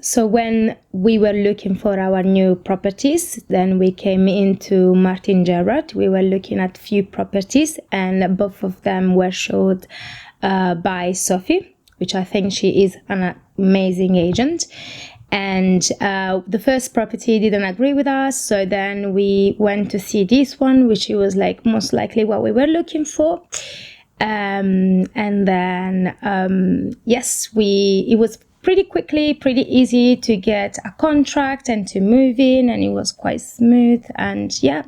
So when we were looking for our new properties, then we came into Martin Gerrard. We were looking at few properties, and both of them were showed by Sophie, which I think she is an amazing agent. And the first property didn't agree with us, so then we went to see this one, which was like most likely what we were looking for. And then yes, it was pretty quickly, pretty easy to get a contract and to move in, and it was quite smooth. And yeah,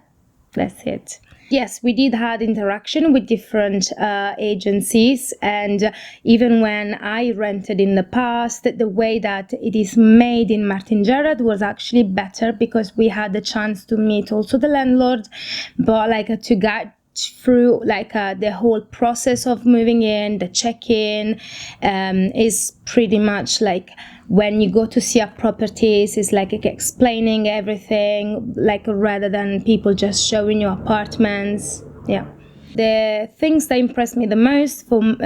that's it. Yes, we did have interaction with different agencies, and even when I rented in the past, the way that it is made in Martin Gerrard was actually better, because we had the chance to meet also the landlord, but like to guide through like the whole process of moving in, the check-in is pretty much like when you go to see a properties, it's like explaining everything, like rather than people just showing you apartments. Yeah. The things that impressed me the most from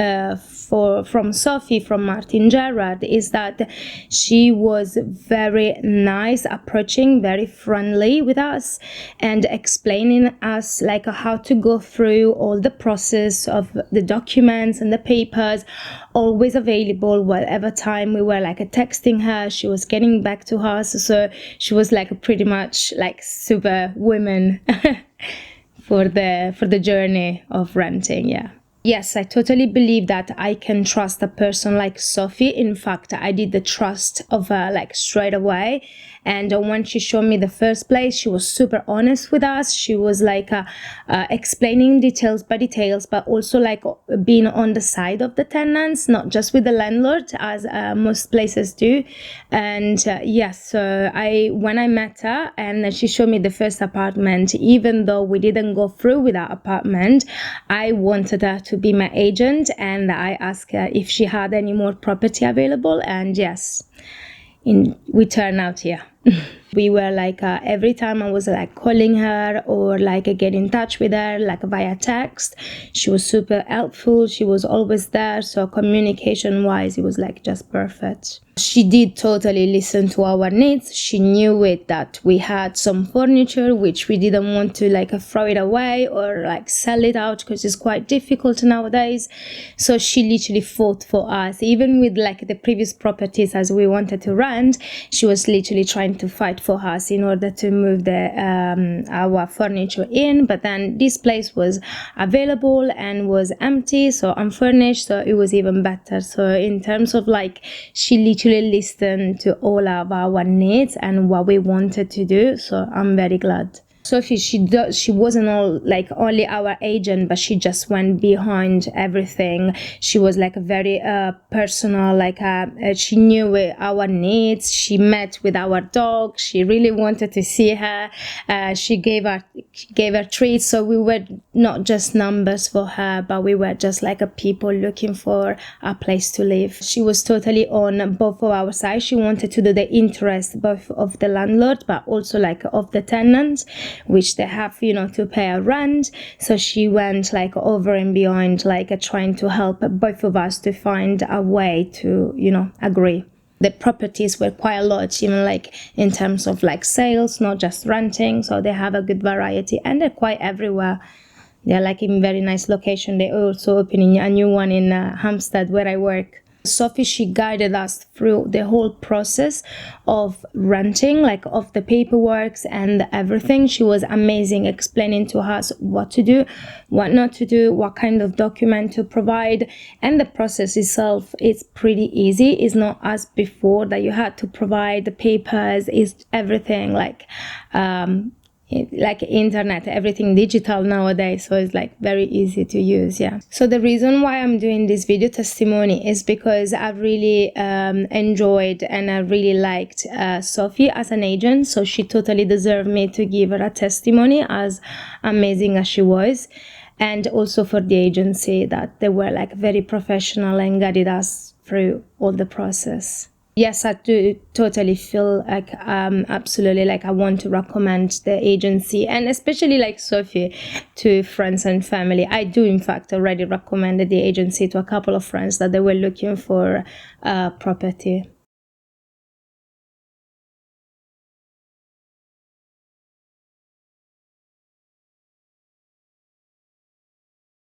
Sophie from Martin Gerrard is that she was very nice, approaching, very friendly with us, and explaining us like how to go through all the process of the documents and the papers. Always available whatever time we were like texting her, she was getting back to us. So she was like pretty much like super woman. for the journey of renting. Yeah. Yes, I totally believe that I can trust a person like Sophie. In fact, I did the trust of her like straight away. And when she showed me the first place, she was super honest with us. She was like explaining details by details, but also like being on the side of the tenants, not just with the landlord, as most places do. And yes, so when I met her and she showed me the first apartment, even though we didn't go through with that apartment, I wanted her to be my agent, and I asked her if she had any more property available, and yes, we turned out here. We were like every time I was like calling her or like get in touch with her like via text, she was super helpful. She was always there, so communication wise it was like just perfect. She did totally listen to our needs. She knew it that we had some furniture which we didn't want to like throw it away or like sell it out, because it's quite difficult nowadays. So she literally fought for us, even with like the previous properties as we wanted to rent. She was literally trying to fight for us in order to move our furniture in. But then this place was available and was empty, so unfurnished, so it was even better. So in terms of like, she literally listened to all of our needs and what we wanted to do, so I'm very glad. Sophie, she wasn't only our agent, but she just went behind everything. She was like a very personal, like she knew our needs. She met with our dog. She really wanted to see her. She gave her treats. So we were not just numbers for her, but we were just like a people looking for a place to live. She was totally on both of our sides. She wanted to do the interest both of the landlord, but also like of the tenants, which they have, to pay a rent. So she went like over and beyond, like trying to help both of us to find a way to, agree. The properties were quite a lot, even like in terms of like sales, not just renting. So they have a good variety and they're quite everywhere. They're like in very nice location. They're also opening a new one in Hampstead where I work. Sophie, she guided us through the whole process of renting, like of the paperwork and everything. She was amazing, explaining to us what to do, what not to do, what kind of document to provide. And the process itself is pretty easy. It's not as before that you had to provide the papers. It's everything like internet, everything digital nowadays, so it's like very easy to use. Yeah, so the reason why I'm doing this video testimony is because I really enjoyed and I really liked Sophie as an agent. So she totally deserved me to give her a testimony, as amazing as she was, and also for the agency that they were like very professional and guided us through all the process. Yes, I do totally feel like absolutely like I want to recommend the agency, and especially like Sophie, to friends and family. I do in fact already recommended the agency to a couple of friends that they were looking for property.